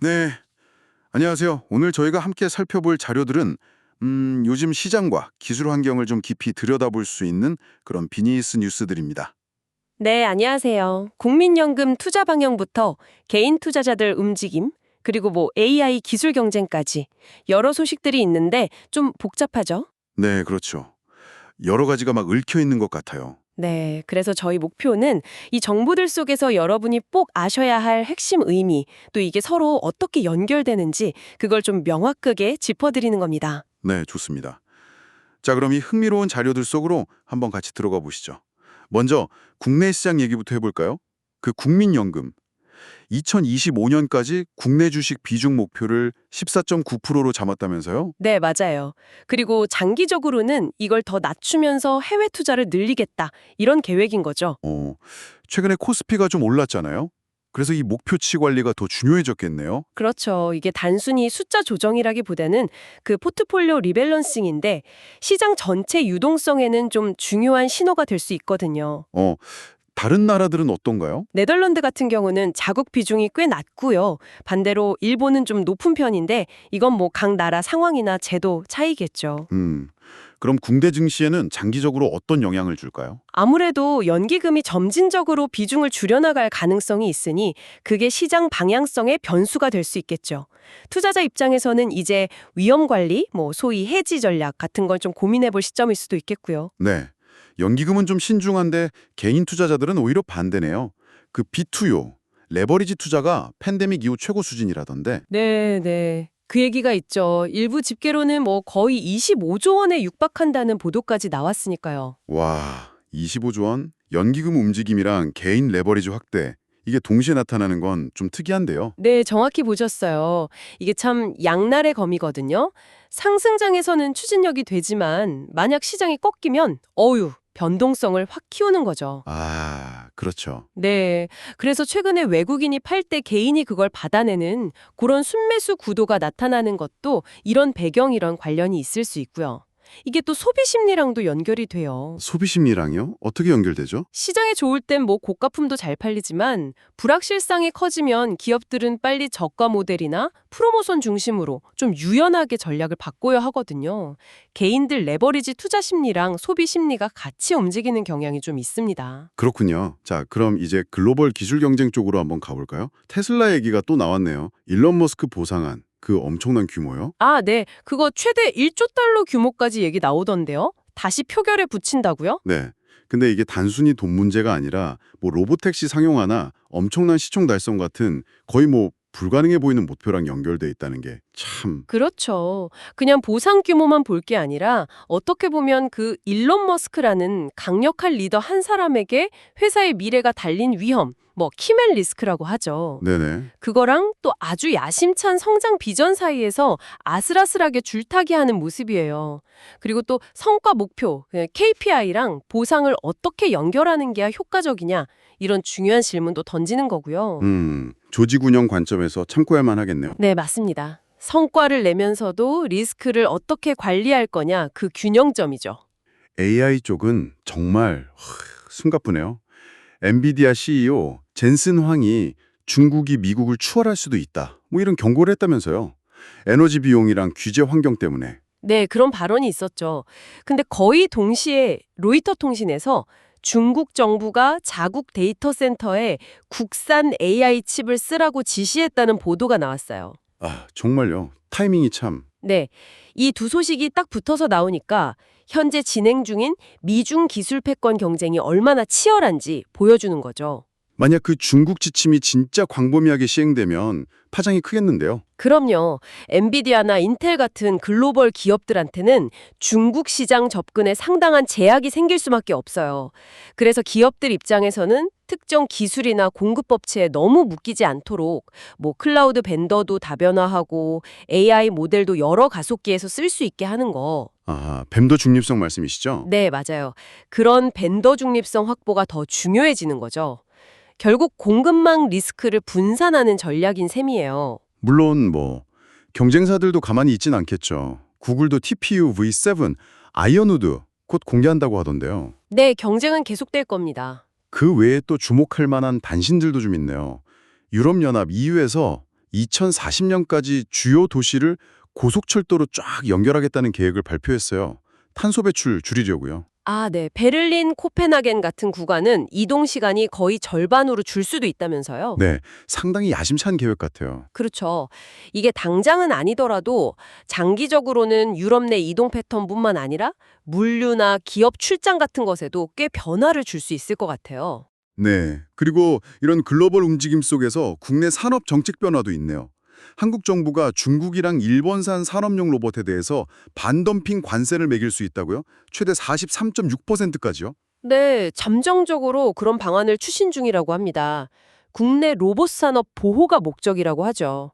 네, 안녕하세요. 오늘 저희가 함께 살펴볼 자료들은 요즘 시장과 기술 환경을 좀 깊이 들여다볼 수 있는 그런 비즈니스 뉴스들입니다. 네, 안녕하세요. 국민연금 투자 방향부터 개인 투자자들 움직임, 그리고 AI 기술 경쟁까지 여러 소식들이 있는데 좀 복잡하죠? 네, 그렇죠. 여러 가지가 막 얽혀 있는 것 같아요. 네, 그래서 저희 목표는 이 정보들 속에서 여러분이 꼭 아셔야 할 핵심 의미, 또 이게 서로 어떻게 연결되는지 그걸 좀 명확하게 짚어드리는 겁니다. 네, 좋습니다. 자, 그럼 이 흥미로운 자료들 속으로 한번 같이 들어가 보시죠. 먼저 국내 시장 얘기부터 해볼까요? 그 국민연금. 2025년까지 국내 주식 비중 목표를 14.9%로 잡았다면서요? 네, 맞아요. 그리고 장기적으로는 이걸 더 낮추면서 해외 투자를 늘리겠다, 이런 계획인 거죠. 최근에 코스피가 좀 올랐잖아요. 그래서 이 목표치 관리가 더 중요해졌겠네요. 그렇죠. 이게 단순히 숫자 조정이라기보다는 그 포트폴리오 리밸런싱인데 시장 전체 유동성에는 좀 중요한 신호가 될 수 있거든요. 다른 나라들은 어떤가요? 네덜란드 같은 경우는 자국 비중이 꽤 낮고요. 반대로 일본은 좀 높은 편인데 이건 각 나라 상황이나 제도 차이겠죠. 그럼 국내 증시에는 장기적으로 어떤 영향을 줄까요? 아무래도 연기금이 점진적으로 비중을 줄여나갈 가능성이 있으니 그게 시장 방향성의 변수가 될 수 있겠죠. 투자자 입장에서는 이제 위험 관리, 소위 해지 전략 같은 걸 좀 고민해 볼 시점일 수도 있겠고요. 네. 연기금은 좀 신중한데 개인 투자자들은 오히려 반대네요. 그 비투요, 레버리지 투자가 팬데믹 이후 최고 수준이라던데. 네, 네. 그 얘기가 있죠. 일부 집계로는 거의 25조 원에 육박한다는 보도까지 나왔으니까요. 와, 25조 원? 연기금 움직임이랑 개인 레버리지 확대. 이게 동시에 나타나는 건 좀 특이한데요. 네, 정확히 보셨어요. 이게 참 양날의 검이거든요. 상승장에서는 추진력이 되지만 만약 시장이 꺾이면 변동성을 확 키우는 거죠. 아, 그렇죠. 네. 그래서 최근에 외국인이 팔 때 개인이 그걸 받아내는 그런 순매수 구도가 나타나는 것도 이런 배경이랑 관련이 있을 수 있고요. 이게 또 소비 심리랑도 연결이 돼요. 소비 심리랑요? 어떻게 연결되죠? 시장이 좋을 땐 고가품도 잘 팔리지만 불확실성이 커지면 기업들은 빨리 저가 모델이나 프로모션 중심으로 좀 유연하게 전략을 바꿔야 하거든요. 개인들 레버리지 투자 심리랑 소비 심리가 같이 움직이는 경향이 좀 있습니다. 그렇군요. 자, 그럼 이제 글로벌 기술 경쟁 쪽으로 한번 가볼까요? 테슬라 얘기가 또 나왔네요. 일론 머스크 보상안, 그 엄청난 규모요? 아, 네. 그거 최대 1조 달러 규모까지 얘기 나오던데요. 다시 표결에 붙인다고요? 네. 근데 이게 단순히 돈 문제가 아니라 로보택시 상용화나 엄청난 시총 달성 같은 거의 불가능해 보이는 목표랑 연결돼 있다는 게 참. 그렇죠. 그냥 보상 규모만 볼 게 아니라 어떻게 보면 그 일론 머스크라는 강력한 리더 한 사람에게 회사의 미래가 달린 위험, 키맨 리스크라고 하죠. 네네. 그거랑 또 아주 야심찬 성장 비전 사이에서 아슬아슬하게 줄타기 하는 모습이에요. 그리고 또 성과 목표, KPI랑 보상을 어떻게 연결하는 게 효과적이냐, 이런 중요한 질문도 던지는 거고요. 조직 운영 관점에서 참고할 만하겠네요. 네, 맞습니다. 성과를 내면서도 리스크를 어떻게 관리할 거냐, 그 균형점이죠. AI 쪽은 정말 숨가쁘네요. 엔비디아 CEO 젠슨 황이 중국이 미국을 추월할 수도 있다. 이런 경고를 했다면서요. 에너지 비용이랑 규제 환경 때문에. 네, 그런 발언이 있었죠. 근데 거의 동시에 로이터 통신에서 중국 정부가 자국 데이터 센터에 국산 AI 칩을 쓰라고 지시했다는 보도가 나왔어요. 아, 정말요. 타이밍이 참. 네, 이 두 소식이 딱 붙어서 나오니까 현재 진행 중인 미중 기술 패권 경쟁이 얼마나 치열한지 보여주는 거죠. 만약 그 중국 지침이 진짜 광범위하게 시행되면 파장이 크겠는데요. 그럼요. 엔비디아나 인텔 같은 글로벌 기업들한테는 중국 시장 접근에 상당한 제약이 생길 수밖에 없어요. 그래서 기업들 입장에서는 특정 기술이나 공급 업체에 너무 묶이지 않도록 클라우드 벤더도 다변화하고 AI 모델도 여러 가속기에서 쓸 수 있게 하는 거. 아, 뱀더 중립성 말씀이시죠? 네, 맞아요. 그런 벤더 중립성 확보가 더 중요해지는 거죠. 결국 공급망 리스크를 분산하는 전략인 셈이에요. 물론 경쟁사들도 가만히 있진 않겠죠. 구글도 TPU V7, 아이언우드 곧 공개한다고 하던데요. 네, 경쟁은 계속될 겁니다. 그 외에 또 주목할 만한 단신들도 좀 있네요. 유럽연합 EU에서 2040년까지 주요 도시를 고속철도로 쫙 연결하겠다는 계획을 발표했어요. 탄소 배출 줄이려고요. 아, 네. 베를린, 코펜하겐 같은 구간은 이동 시간이 거의 절반으로 줄 수도 있다면서요? 네, 상당히 야심찬 계획 같아요. 그렇죠. 이게 당장은 아니더라도 장기적으로는 유럽 내 이동 패턴뿐만 아니라 물류나 기업 출장 같은 것에도 꽤 변화를 줄 수 있을 것 같아요. 네, 그리고 이런 글로벌 움직임 속에서 국내 산업 정책 변화도 있네요. 한국 정부가 중국이랑 일본산 산업용 로봇에 대해서 반덤핑 관세를 매길 수 있다고요? 최대 43.6%까지요? 네, 잠정적으로 그런 방안을 추진 중이라고 합니다. 국내 로봇 산업 보호가 목적이라고 하죠.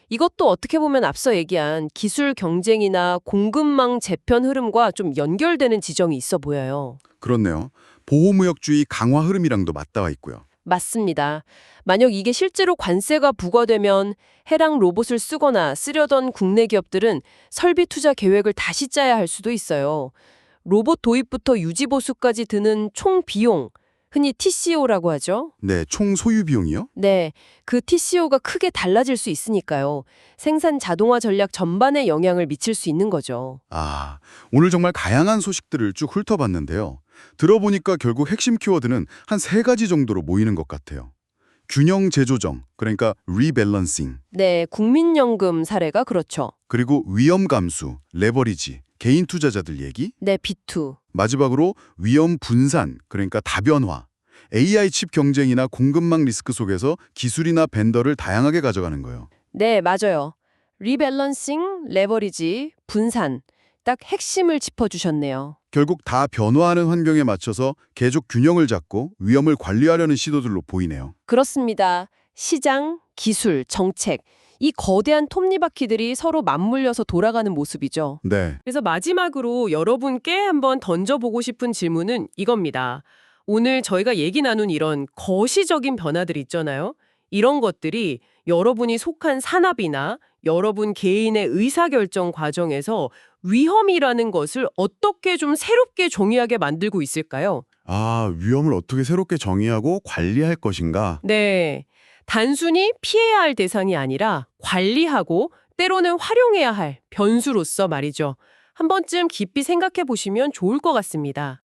이것도 어떻게 보면 앞서 얘기한 기술 경쟁이나 공급망 재편 흐름과 좀 연결되는 지점이 있어 보여요. 그렇네요. 보호무역주의 강화 흐름이랑도 맞닿아 있고요. 맞습니다. 만약 이게 실제로 관세가 부과되면 해당 로봇을 쓰거나 쓰려던 국내 기업들은 설비 투자 계획을 다시 짜야 할 수도 있어요. 로봇 도입부터 유지 보수까지 드는 총 비용, 흔히 TCO라고 하죠. 네, 총 소유 비용이요? 네, 그 TCO가 크게 달라질 수 있으니까요. 생산 자동화 전략 전반에 영향을 미칠 수 있는 거죠. 아, 오늘 정말 다양한 소식들을 쭉 훑어봤는데요. 들어보니까 결국 핵심 키워드는 한 3가지 정도로 모이는 것 같아요. 균형 재조정, 그러니까 리밸런싱, 네, 국민연금 사례가 그렇죠. 그리고 위험 감수, 레버리지, 개인 투자자들 얘기, 네, B2. 마지막으로 위험 분산, 그러니까 다변화, AI 칩 경쟁이나 공급망 리스크 속에서 기술이나 벤더를 다양하게 가져가는 거예요. 네, 맞아요. 리밸런싱, 레버리지, 분산. 딱 핵심을 짚어주셨네요. 결국 다 변화하는 환경에 맞춰서 계속 균형을 잡고 위험을 관리하려는 시도들로 보이네요. 그렇습니다. 시장, 기술, 정책. 이 거대한 톱니바퀴들이 서로 맞물려서 돌아가는 모습이죠. 네. 그래서 마지막으로 여러분께 한번 던져보고 싶은 질문은 이겁니다. 오늘 저희가 얘기 나눈 이런 거시적인 변화들 있잖아요. 이런 것들이 여러분이 속한 산업이나 여러분 개인의 의사결정 과정에서 위험이라는 것을 어떻게 좀 새롭게 정의하게 만들고 있을까요? 아, 위험을 어떻게 새롭게 정의하고 관리할 것인가? 네. 단순히 피해야 할 대상이 아니라 관리하고 때로는 활용해야 할 변수로서 말이죠. 한 번쯤 깊이 생각해 보시면 좋을 것 같습니다.